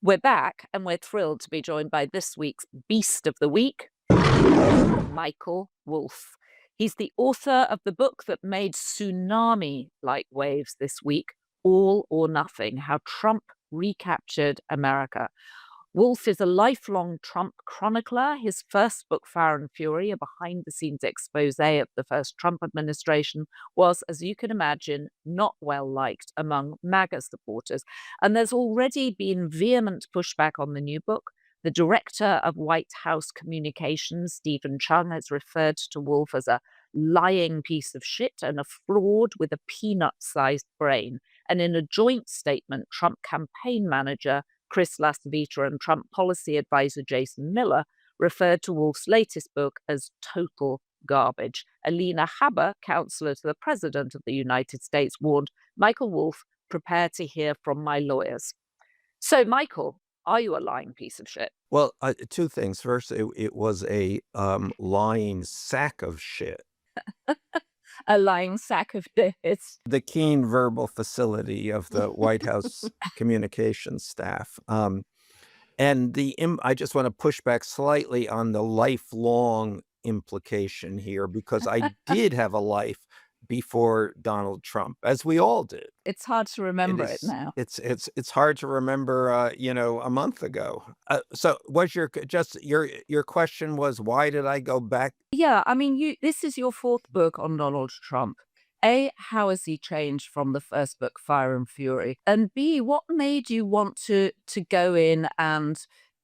We're back, and we're thrilled to be joined by this week's Beast of the Week, Michael Wolff. He's the author of the book that made tsunami-like waves this week, All or Nothing: How Trump Recaptured America. Wolff is a lifelong Trump chronicler. His first book, Fire and Fury, a behind-the-scenes expose of the first Trump administration, was, as you can imagine, not well liked among MAGA supporters. And there's already been vehement pushback on the new book. The director of White House Communications, Stephen Chung, has referred to Wolff as a lying piece of shit and a fraud with a peanut-sized brain. And in a joint statement, Trump campaign manager Chris Lasavita and Trump policy advisor Jason Miller referred to Wolff's latest book as total garbage. Alina Habba, counselor to the President of the United States, warned Michael Wolff, prepare to hear from my lawyers. So, Michael, are you a lying piece of shit? Well, two things. First, it was a lying sack of shit. A lying sack of this. The keen verbal facility of the White House communications staff. And I just want to push back slightly on the lifelong implication here, because I did have a life before Donald Trump, as we all did. It's hard to remember it now. It's hard to remember, a month ago. So was your question was, why did I go back? Yeah, I mean, this is your fourth book on Donald Trump. A, how has he changed from the first book, Fire and Fury? And B, what made you want to go in and,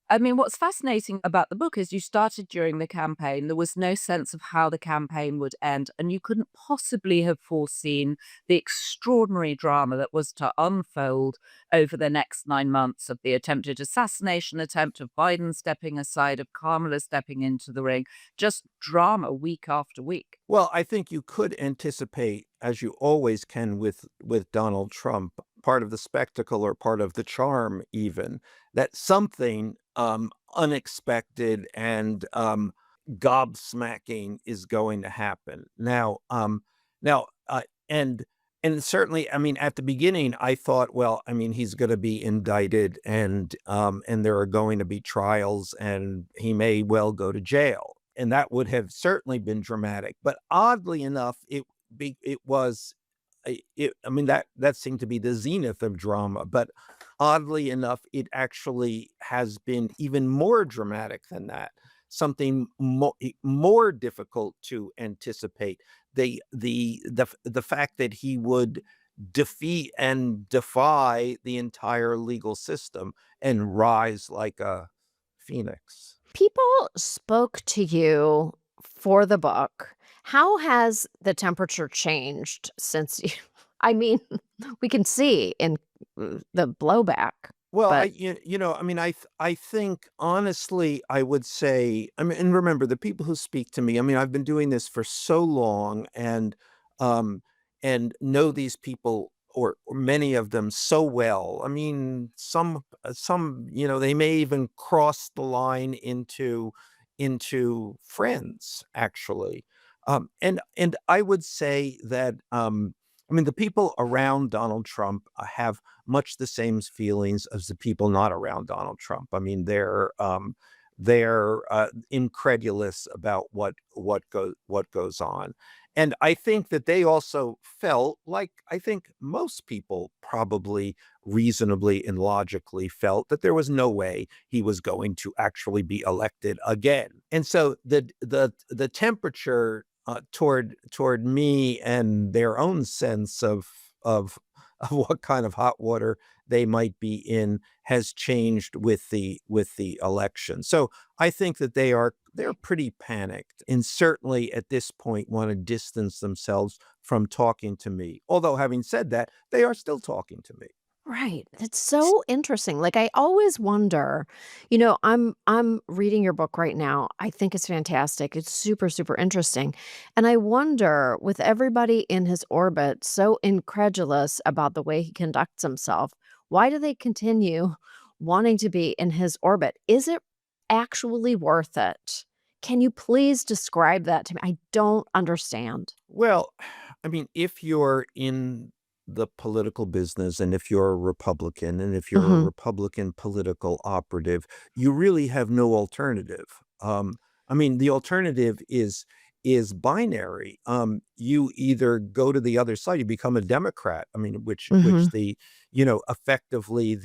I mean, what's fascinating about the book is you started during the campaign. There was no sense of how the campaign would end, and you couldn't possibly have foreseen the extraordinary drama that was to unfold over the next 9 months of the attempted assassination attempt, of Biden stepping aside, of Kamala stepping into the ring, just drama week after week. Well, I think you could anticipate, as you always can with Donald Trump, part of the spectacle or part of the charm even, that something unexpected and gobsmacking is going to happen. And certainly, I mean, at the beginning, I thought, well, I mean, he's going to be indicted, and there are going to be trials, and he may well go to jail, and that would have certainly been dramatic. But oddly enough, that seemed to be the zenith of drama. But oddly enough, it actually has been even more dramatic than that. Something more difficult to anticipate. The fact that he would defeat and defy the entire legal system and rise like a phoenix. People spoke to you for the book. How has the temperature changed since you, I mean, we can see in the blowback. Well, But- I think honestly, I would say, I mean, and remember, the people who speak to me, I mean, I've been doing this for so long, and know these people, or many of them, so well. I mean, some, they may even cross the line into friends, actually. And I would say that, I mean, the people around Donald Trump have much the same feelings as the people not around Donald Trump. I mean, they're incredulous about what goes on. And I think that they also felt, like I think most people probably reasonably and logically felt, that there was no way he was going to actually be elected again. And so the temperature toward me and their own sense of what kind of hot water they might be in has changed with the election. So I think that they're pretty panicked, and certainly at this point want to distance themselves from talking to me. Although, having said that, they are still talking to me. Right. It's so interesting. Like, I always wonder, I'm reading your book right now. I think it's fantastic. It's super, super interesting. And I wonder, with everybody in his orbit so incredulous about the way he conducts himself, why do they continue wanting to be in his orbit? Is it actually worth it? Can you please describe that to me? I don't understand. Well, I mean, if you're in the political business, and if you're a Republican, and if you're a Mhm. Republican political operative, you really have no alternative. I mean, the alternative is binary. You either go to the other side, you become a Democrat. I mean, which Mhm. the effectively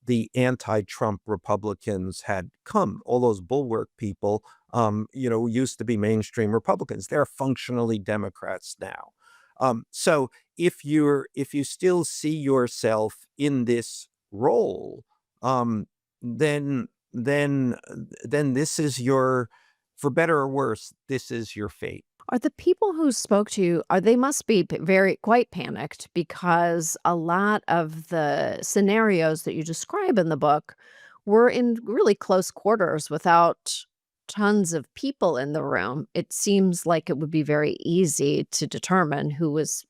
the anti-Trump Republicans had come. All those bulwark people, used to be mainstream Republicans. They're functionally Democrats now. So if you still see yourself in this role, then then then this is your, for better or worse, this is your fate. Are the people who spoke to you, are they must be very quite panicked because a lot of the scenarios that you describe in the book were in really close quarters without tons of people in the room. It seems like it would be very easy to determine who was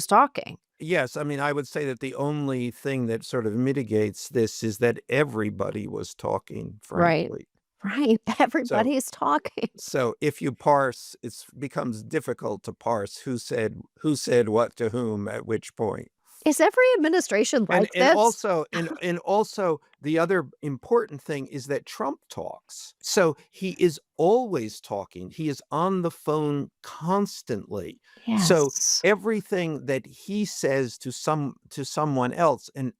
talking. Yes, I mean, I would say that the only thing that sort of mitigates this is that everybody was talking, Right. frankly. Right. So Everybody's talking. so if you parse, it becomes difficult to parse who said what to whom at which point. Is every administration And like and this? also and also the other important thing is that Trump talks. So he is always talking. He is on the phone constantly. So Yes. everything that he says to someone else, and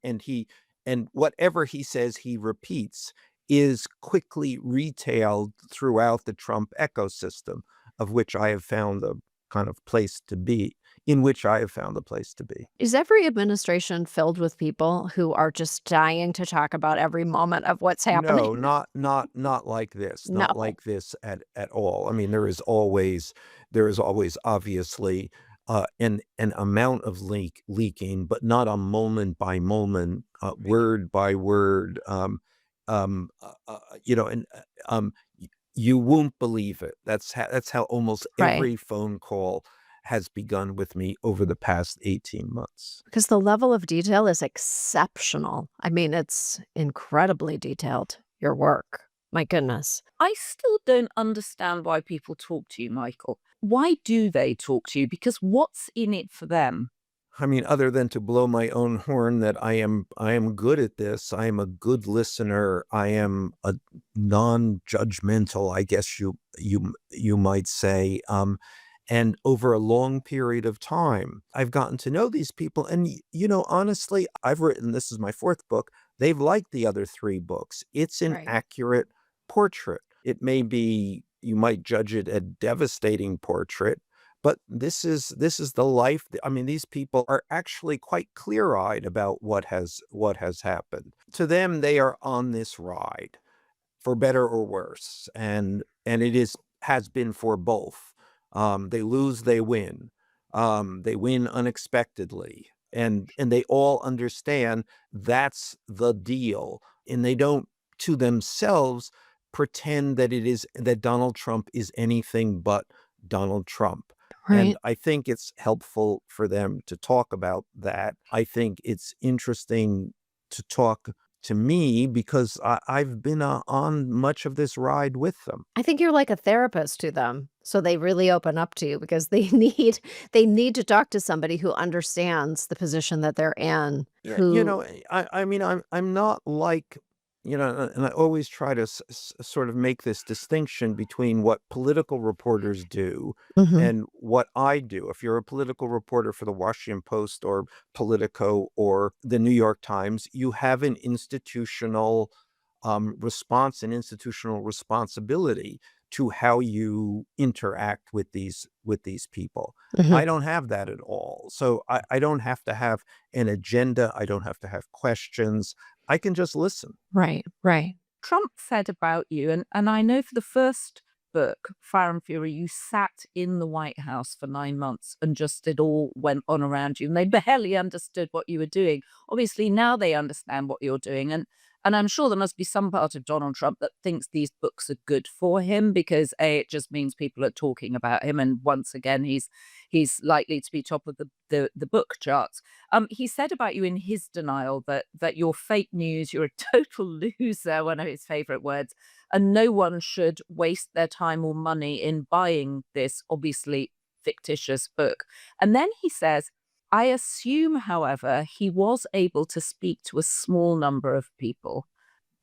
whatever he says he repeats, is quickly retailed throughout the Trump ecosystem, of which I have found a kind of place to be, in which I have found a place to be. Is every administration filled with people who are just dying to talk about every moment of what's happening? No, not like this, No. not like this at all. I mean, there is always obviously, an amount of leaking, but not a moment by moment, word by word, and, you won't believe it. That's how almost Right. every phone call has begun with me over the past 18 months. Because the level of detail is exceptional. I mean, it's incredibly detailed, your work. My goodness. I still don't understand why people talk to you, Michael. Why do they talk to you? Because what's in it for them? I mean, other than to blow my own horn that I am good at this. I am a good listener. I am a non-judgmental, I guess you might say. And over a long period of time, I've gotten to know these people. And honestly, I've written, this is my fourth book. They've liked the other three books. It's an Right. accurate portrait. It may be, you might judge it a devastating portrait, but this is the life. I mean, these people are actually quite clear-eyed about what has happened. To them, they are on this ride, for better or worse, and it has been for both. They lose, they win. They win unexpectedly, and they all understand that's the deal, and they don't, to themselves, pretend that Donald Trump is anything but Donald Trump. And Right. I think it's helpful for them to talk about that. I think it's interesting to talk to me because I've been on much of this ride with them. I think you're like a therapist to them. So they really open up to you because they need to talk to somebody who understands the position that they're in, Yeah, who I mean, I'm not like, and I always try to sort of make this distinction between what political reporters do Mhm. and what I do. If you're a political reporter for the Washington Post or Politico or the New York Times, you have an institutional response and institutional responsibility to how you interact with these people. Mhm. I don't have that at all. So I don't have to have an agenda. I don't have to have questions. I can just listen. Right, right. Trump said about you, and I know for the first book, Fire and Fury, you sat in the White House for 9 months and just it all went on around you, and they barely understood what you were doing. Obviously, now they understand what you're doing, and I'm sure there must be some part of Donald Trump that thinks these books are good for him because A, it just means people are talking about him, and once again, he's likely to be top of the book charts. He said about you in his denial that you're fake news, you're a total loser, one of his favorite words, and no one should waste their time or money in buying this obviously fictitious book. And then he says, I assume, however, he was able to speak to a small number of people.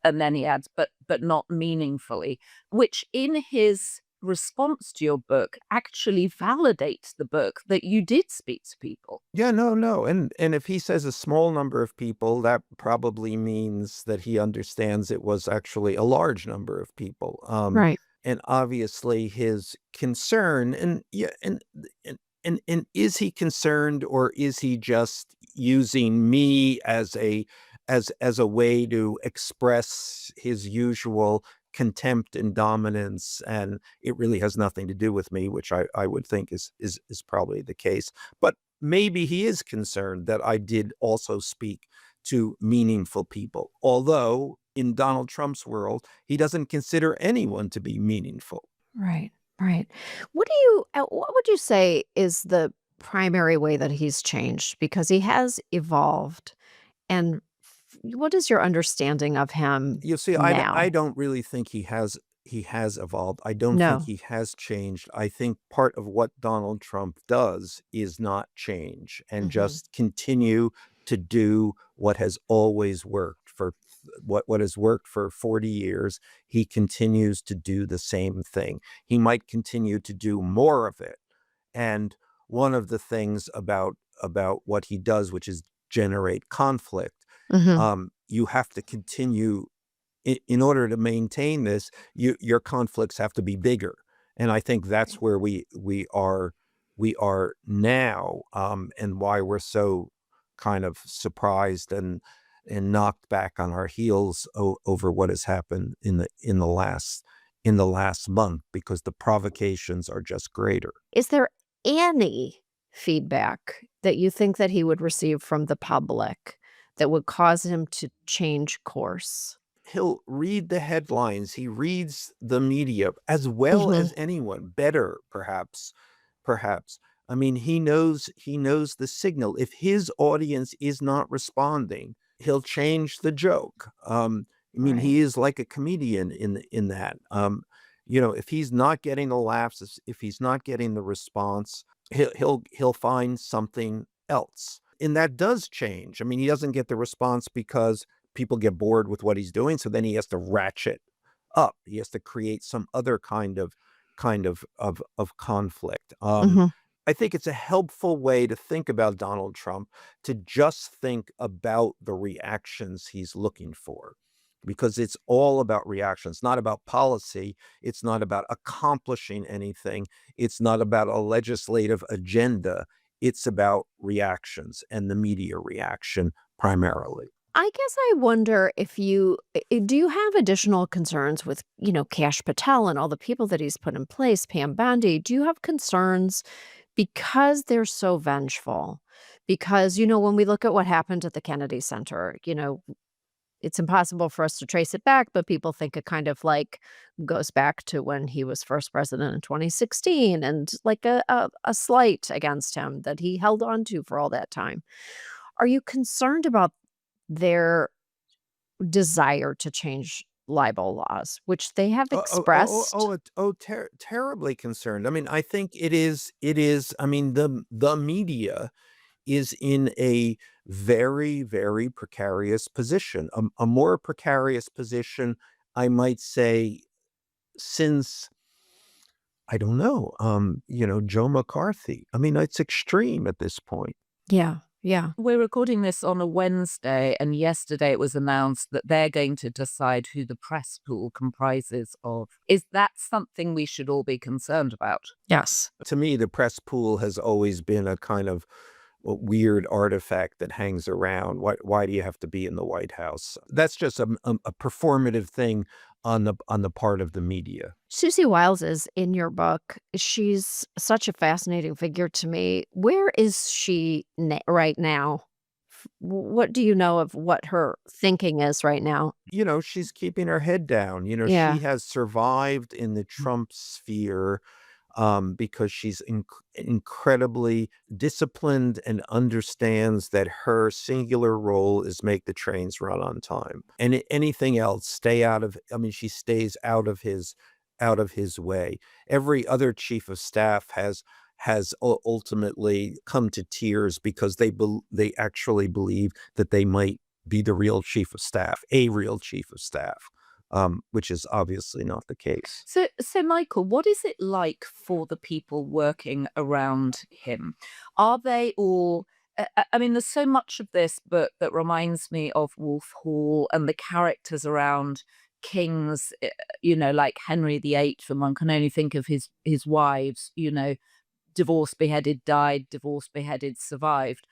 And then he adds, but not meaningfully, which in his response to your book actually validates the book that you did speak to people. Yeah, no. And if he says a small number of people, that probably means that he understands it was actually a large number of people. Right. And obviously his concern, and yeah, and is he concerned, or is he just using me as a way to express his usual contempt and dominance, and it really has nothing to do with me, which I would think is probably the case. But maybe he is concerned that I did also speak to meaningful people, although in Donald Trump's world, he doesn't consider anyone to be meaningful. Right. Right. What would you say is the primary way that he's changed? Because he has evolved. And what is your understanding of him You see, I now? don't really think he has evolved. I don't think No. he has changed. I think part of what Donald Trump does is not change and Mhm. just continue to do what has always worked for what has worked for 40 years. He continues to do the same thing. He might continue to do more of it. And one of the things about what he does, which is generate conflict, Mhm. you have to continue in order to maintain this. Your conflicts have to be bigger, and I think that's where we are now, and why we're so kind of surprised and knocked back on our heels over what has happened in the last month, because the provocations are just greater. Is there any feedback that you think that he would receive from the public that would cause him to change course? He'll read the headlines. He reads the media as well Mhm. as anyone, better perhaps. I mean, he knows the signal. If his audience is not responding, he'll change the joke. I mean, Right. he is like a comedian in that. If he's not getting the laughs, if he's not getting the response, he'll find something else. And that does change. I mean, he doesn't get the response because people get bored with what he's doing, so then he has to ratchet up. He has to create some other kind of conflict. Mhm. I think it's a helpful way to think about Donald Trump, to just think about the reactions he's looking for, because it's all about reactions, not about policy. It's not about accomplishing anything. It's not about a legislative agenda. It's about reactions and the media reaction primarily. I guess I wonder if do you have additional concerns with, Kash Patel and all the people that he's put in place, Pam Bondi? Do you have concerns because they're so vengeful? Because, when we look at what happened at the Kennedy Center, it's impossible for us to trace it back, but people think it kind of like goes back to when he was first president in 2016, and like a slight against him that he held on to for all that time. Are you concerned about their desire to change libel laws, which they have expressed? Terribly concerned. I mean, I think it is. I mean, the media is in a very, very precarious position, a more precarious position, I might say, since, I don't know, Joe McCarthy. I mean, it's extreme at this point. Yeah, yeah. We're recording this on a Wednesday, and yesterday it was announced that they're going to decide who the press pool comprises of. Is that something we should all be concerned about? Yes. To me, the press pool has always been a kind of a weird artifact that hangs around. Why do you have to be in the White House? That's just a performative thing on the part of the media. Susie Wiles is in your book. She's such a fascinating figure to me. Where is she right now? What do you know of what her thinking is right now? She's keeping her head down. She Yeah. has survived in the Trump sphere, because she's incredibly disciplined and understands that her singular role is make the trains run on time. And anything else, stay out of. I mean, she stays out of his way. Every other chief of staff has ultimately come to tears because they actually believe that they might be the real chief of staff, a real chief of staff, which is obviously not the case. So, Michael, what is it like for the people working around him? Are they all? I mean, there's so much of this book that reminds me of Wolf Hall and the characters around kings, like Henry VIII, and one can only think of his wives, divorced, beheaded, died, divorced, beheaded, survived.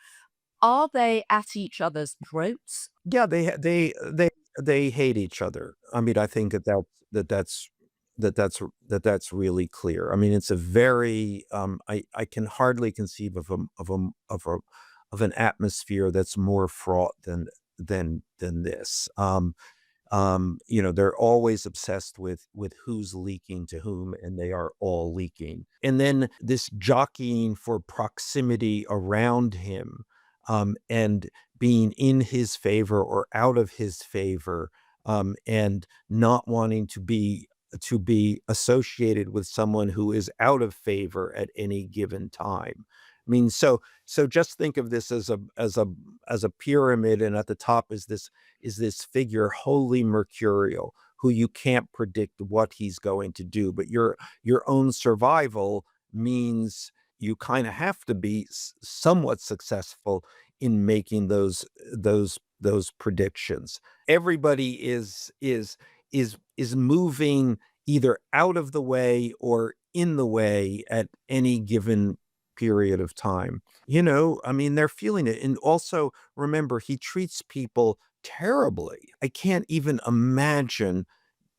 Are they at each other's throats? Yeah, they hate each other. I mean, I think that that's that's really clear. I mean, it's a very I can hardly conceive of an atmosphere that's more fraught than this. They're always obsessed with who's leaking to whom, and they are all leaking. And then this jockeying for proximity around him, and being in his favor or out of his favor, and not wanting to be associated with someone who is out of favor at any given time. I mean, so just think of this as a pyramid, and at the top is this figure wholly mercurial, who you can't predict what he's going to do, but your own survival means you kind of have to be somewhat successful in making those predictions. Everybody is moving either out of the way or in the way at any given period of time. I mean, they're feeling it. And also remember, he treats people terribly. I can't even imagine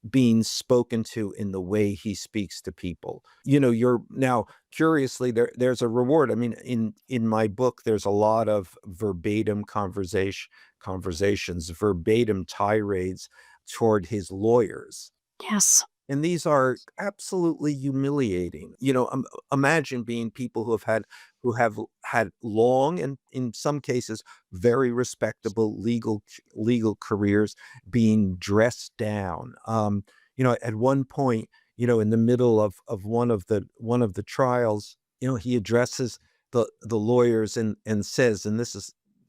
being spoken to in the way he speaks to people. You're now curiously there's a reward. I mean, in my book, there's a lot of verbatim conversations, verbatim tirades toward his lawyers. Yes. And these are absolutely humiliating. Imagine being people who have had long and in some cases very respectable legal careers being dressed down. At one point, in the middle of one of the trials, he addresses the lawyers and says, and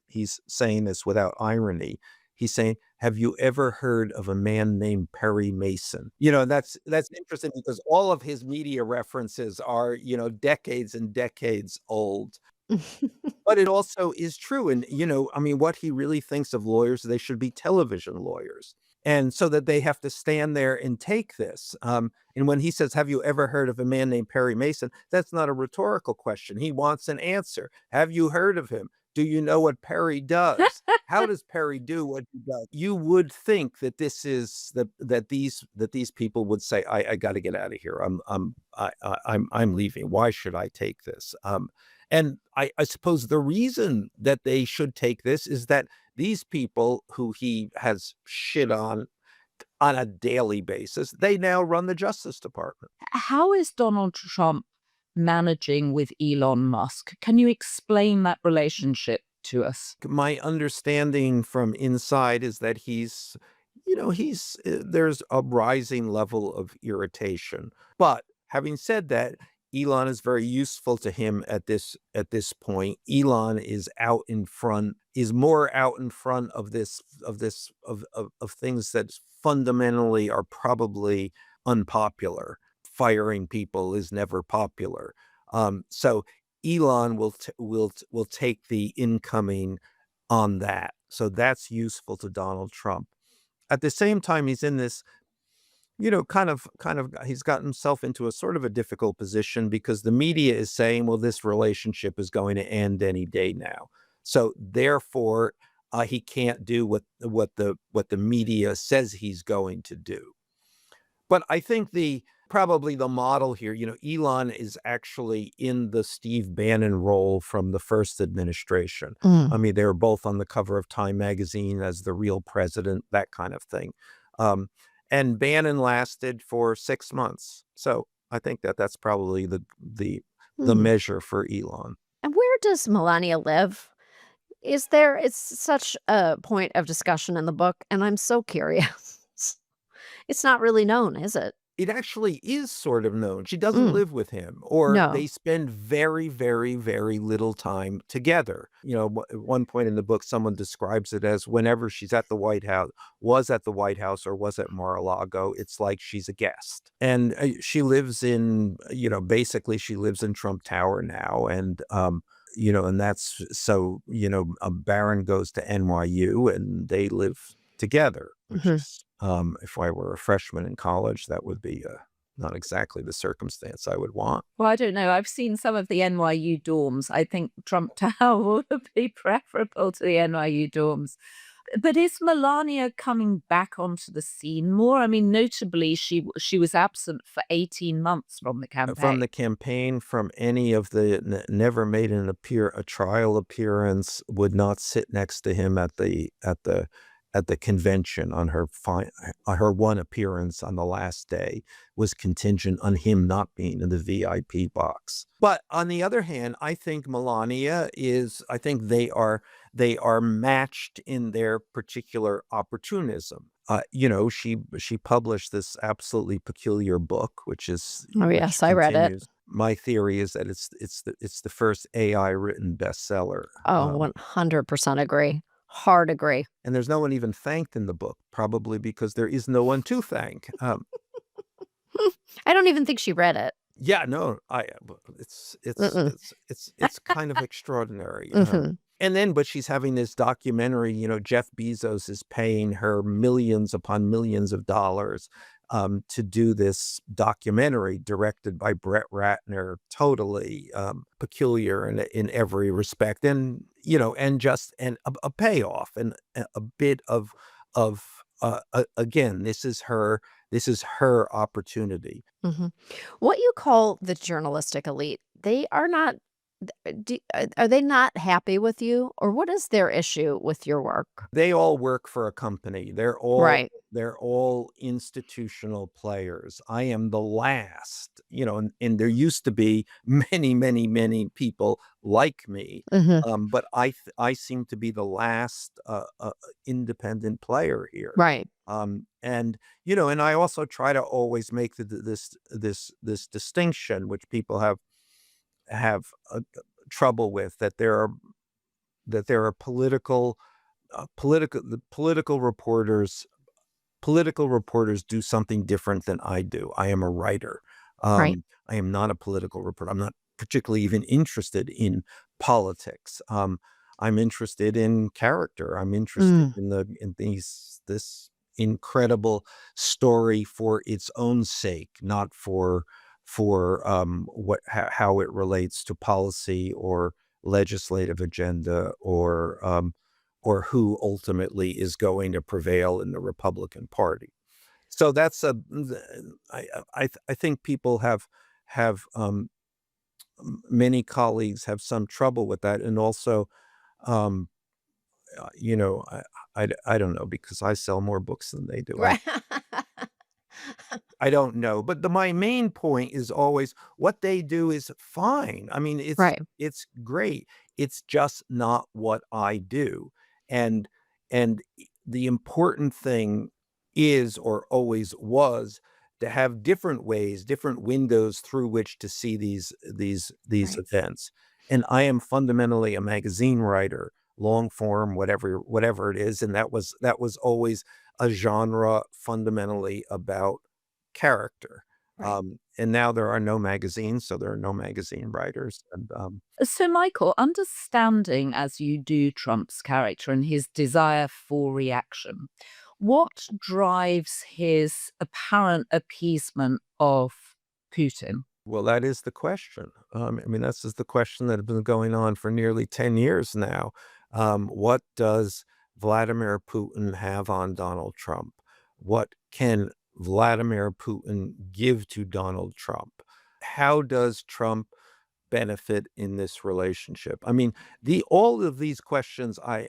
he's saying this without irony. He's saying, "Have you ever heard of a man named Perry Mason?" That's interesting because all of his media references are, decades and decades old. But it also is true. And, I mean, what he really thinks of lawyers, they should be television lawyers. And so that they have to stand there and take this. And when he says, "Have you ever heard of a man named Perry Mason?" That's not a rhetorical question. He wants an answer. Have you heard of him? Do you know what Perry does? How does Perry do what he does? You would think that these people would say, "I got to get out of here. I'm leaving. Why should I take this?" And I suppose the reason that they should take this is that these people who he has shit on a daily basis, they now run the Justice Department. How is Donald Trump managing with Elon Musk? Can you explain that relationship to us? My understanding from inside is that there's a rising level of irritation. But having said that, Elon is very useful to him at this point. Elon is more out in front of things that fundamentally are probably unpopular. Firing people is never popular. So Elon will take the incoming on that. So that's useful to Donald Trump. At the same time, he's in this, he's gotten himself into a sort of a difficult position because the media is saying, well, this relationship is going to end any day now. So therefore, he can't do what the media says he's going to do. But I think probably the model here, Elon is actually in the Steve Bannon role from the first administration. Mm. I mean, they were both on the cover of Time magazine as the real president, that kind of thing. And Bannon lasted for 6 months. So I think that's probably the Mm. measure for Elon. And where does Melania live? It's such a point of discussion in the book, and I'm so curious. It's not really known, is it? it actually is sort of known. She doesn't Mm, live with him, or no. they spend very, very, very little time together. At one point in the book, someone describes it as whenever she's at the White House, was at the White House, or was at Mar-a-Lago, it's like she's a guest. And she lives in, basically she lives in Trump Tower now. And that's so, Barron goes to NYU and they live together, which Mhm. is, if I were a freshman in college, that would be not exactly the circumstance I would want. Well, I don't know. I've seen some of the NYU dorms. I think Trump Tower would be preferable to the NYU dorms. But is Melania coming back onto the scene more? I mean, notably, she was absent for 18 months from the From the campaign. campaign, from any of the never made a trial appearance, would not sit next to him at the convention. On her one appearance on the last day was contingent on him not being in the VIP box. But on the other hand, I think I think they are matched in their particular opportunism. She published this absolutely peculiar book, Oh, which yes, I read it. continues. My theory is that it's the first AI written bestseller. Oh, 100% agree. Hard agree. And there's no one even thanked in the book, probably because there is no one to thank. I don't even think she read it. Yeah, no, it's it's Mm-mm. it's it's kind of extraordinary. Mhm. But she's having this documentary. Jeff Bezos is paying her millions upon millions of dollars to do this documentary directed by Brett Ratner, totally peculiar in every respect, and a payoff, and a bit again, this is her opportunity. Mhm. What you call the journalistic elite, they are not are they not happy with you, or what is their issue with your work? They all work for a company. They're all Right. they're all institutional players. I am the last, and there used to be many, many, many people like me, Mhm. but I seem to be the last independent player here. Right. And I also try to always make this distinction, which people have trouble with, that there are political reporters do something different than I do. I am a writer. Right. I am not a political reporter. I'm not particularly even interested in politics. I'm interested in character. I'm interested Mm. in this incredible story for its own sake, not for how it relates to policy or legislative agenda, or who ultimately is going to prevail in the Republican Party. So that's a I think people have many colleagues have some trouble with that, and also, um, I don't know, because I sell more books than they do. I Right. I don't know, but my main point is always what they do is fine. I mean, it's Right. it's great. It's just not what I do. And the important thing is, or always was, to have different ways, different windows through which to see these Right. events. And I am fundamentally a magazine writer, long form, whatever it is, and that was always a genre fundamentally about character. Right. And now there are no magazines, so there are no magazine writers. So, Michael, understanding as you do Trump's character and his desire for reaction, what drives his apparent appeasement of Putin? Well, that is the question. I mean, this is the question that has been going on for nearly 10 years now. What does Vladimir Putin have on Donald Trump? What can Vladimir Putin give to Donald Trump? How does Trump benefit in this relationship? I mean, the all of these questions, I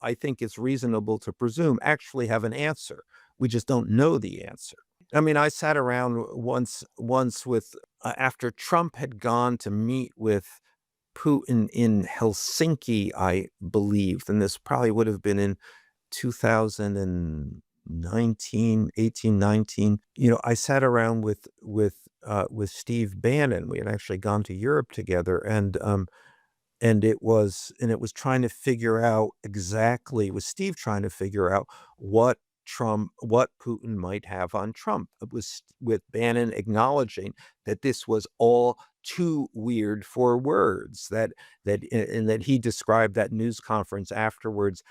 I think it's reasonable to presume, actually have an answer. We just don't know the answer. I mean, I sat around once with after Trump had gone to meet with Putin in Helsinki, I believe, and this probably would have been in 2000 18, 19, I sat around with Steve Bannon. We had actually gone to Europe together, and it was trying to figure out exactly, with Steve trying to figure out what Putin might have on Trump. It was with Bannon acknowledging that this was all too weird for words, and that he described that news conference afterwards.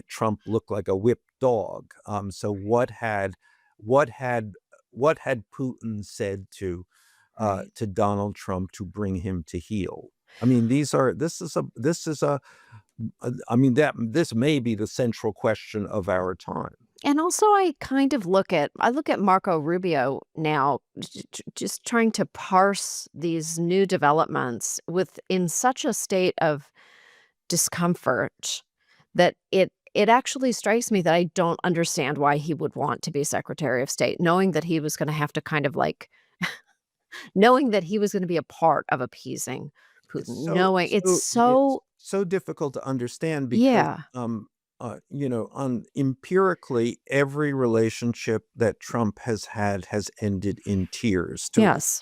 Trump looked like a whipped dog. So what had Putin said to Right. Donald Trump to bring him to heel? I mean, this is a I mean, this may be the central question of our time. And also I kind of look at Marco Rubio now, just trying to parse these new developments with in such a state of discomfort that it actually strikes me that I don't understand why he would want to be Secretary of State, knowing that he was gonna have to kind of like knowing that he was gonna be a part of appeasing It's Putin, knowing it's it's so so difficult to understand because, yeah. on empirically, every relationship that Trump has had has ended in tears. Yes.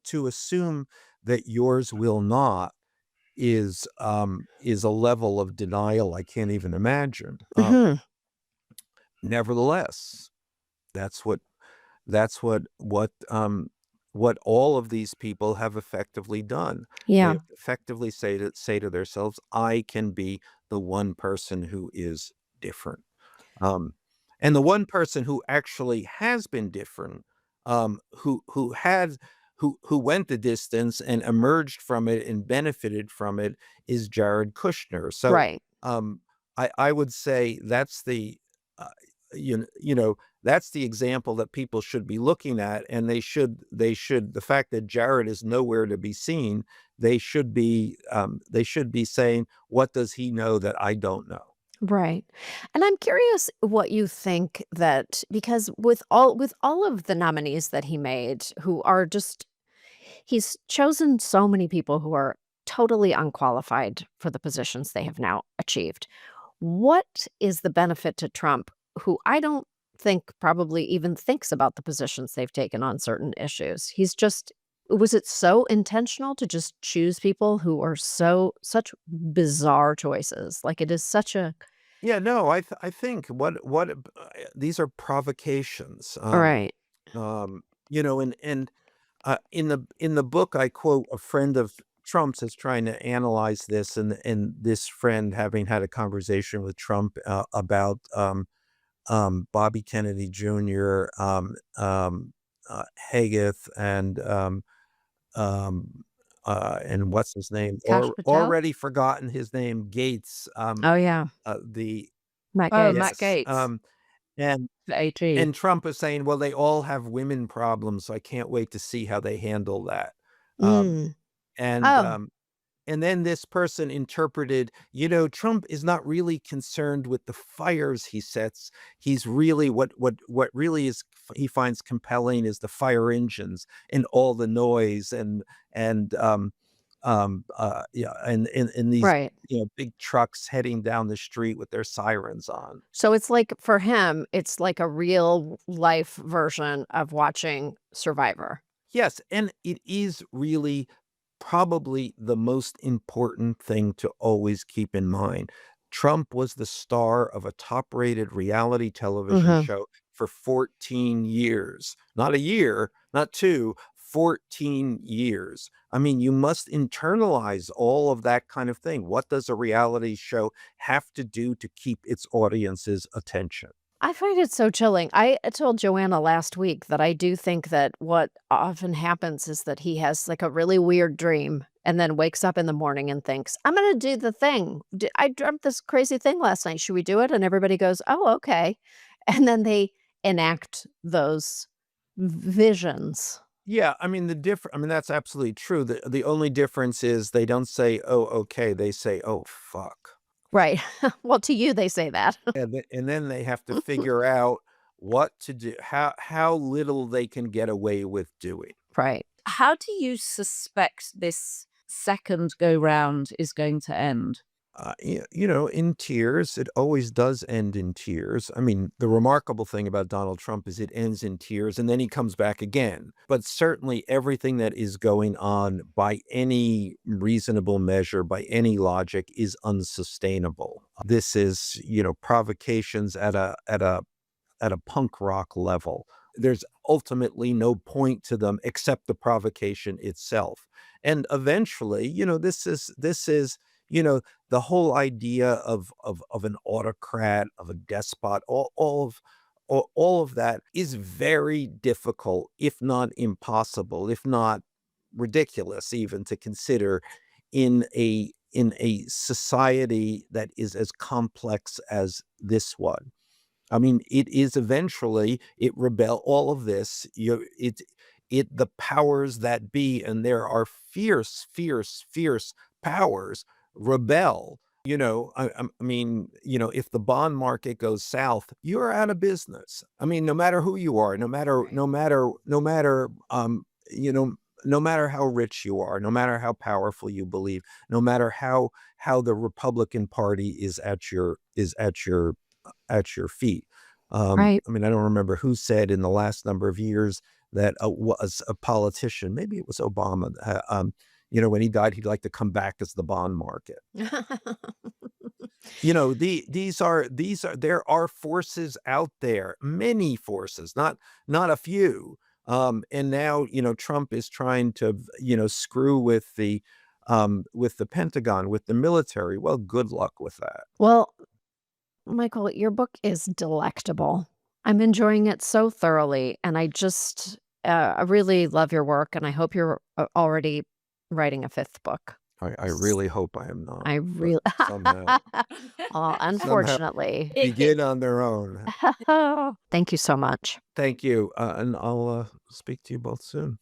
To assume that yours will not is a level of denial I can't even imagine. Mhm. Nevertheless, that's what all of these people have effectively done. They Yeah. have effectively say to themselves, "I can be the one person who is different." Um, and the one person who actually has been different, who went the distance and emerged from it and benefited from it, is Jared Kushner. So, Right. um, I would say that's uh, you know, that's the example that people should be looking at, and they should the fact that Jared is nowhere to be seen, they should be saying, "What does he know that I don't know?" Right. And I'm curious what you think that because with all of the nominees that he made who are just he's chosen so many people who are totally unqualified for the positions they have now achieved. What is the benefit to Trump, who I don't think probably even thinks about the positions they've taken on certain issues? He's just was it so intentional to just choose people who are such bizarre choices? Like it is such a Yeah, no, I think these are provocations. right. In the book, I quote a friend of Trump's is trying to analyze this, and this friend, having had a conversation with Trump about Bobby Kennedy Jr., Haggith, and what's his name, Cash or Patel? already forgotten his name, Gates. Oh yeah. The Matt Oh, Matt Gates. Yes, Gates, and the AG. Trump is saying, "Well, they all have women problems, so I can't wait to see how they handle that." Um, Mm. and, Oh, um, and then this person interpreted, Trump is not really concerned with the fires he sets. He's really what really is he finds compelling is the fire engines and all the noise and these, right. big trucks heading down the street with their sirens on. So it's like for him, it's like a real life version of watching Survivor. Yes, and it is really probably the most important thing to always keep in mind. Trump was the star of a top-rated reality television Mhm. show for 14 years. Not a year, not 2, 14 years. I mean, you must internalize all of that kind of thing. What does a reality show have to do to keep its audience's attention? I find it so chilling. I told Joanna last week that I do think that what often happens is that he has like a really weird dream and then wakes up in the morning and thinks, I'm going to do the thing. I dreamt this crazy thing last night. Should we do it? And everybody goes, oh, okay. And then they enact those visions. Yeah, I mean, that's absolutely true. The only difference is they don't say, "Oh, okay." They say, "Oh, fuck." Right. Well, to you, they say that. And then they have to figure out what to do, how little they can get away with doing. Right. How do you suspect this second go round is going to end? in tears. It always does end in tears. I mean, the remarkable thing about Donald Trump is it ends in tears and then he comes back again. But certainly everything that is going on by any reasonable measure, by any logic, is unsustainable. This is, provocations at a punk rock level. There's ultimately no point to them except the provocation itself. And eventually, this is, the whole idea of an autocrat, of a despot, all of that is very difficult, if not impossible, if not ridiculous even to consider in a society that is as complex as this one. I mean, it is eventually all of this, the powers that be, and there are fierce, fierce, fierce powers rebel. I mean, if the bond market goes south, you're out of business. I mean, no matter who you are, Right. no matter how rich you are, no matter how powerful you believe, no matter how the Republican Party is at your feet. Right. I mean, I don't remember who said in the last number of years that was a politician. Maybe it was Obama. When he died, he'd like to come back as the bond market. There are forces out there, many forces, not a few. And now, Trump is trying to, screw with the Pentagon, with the military. Well, good luck with that. Well, Michael, your book is delectable. I'm enjoying it so thoroughly, and I really love your work, and I hope you're already writing a fifth book. I really hope I am not, I but really, somehow unfortunately. begin on their own. Thank you so much. Thank you, and I'll speak to you both soon.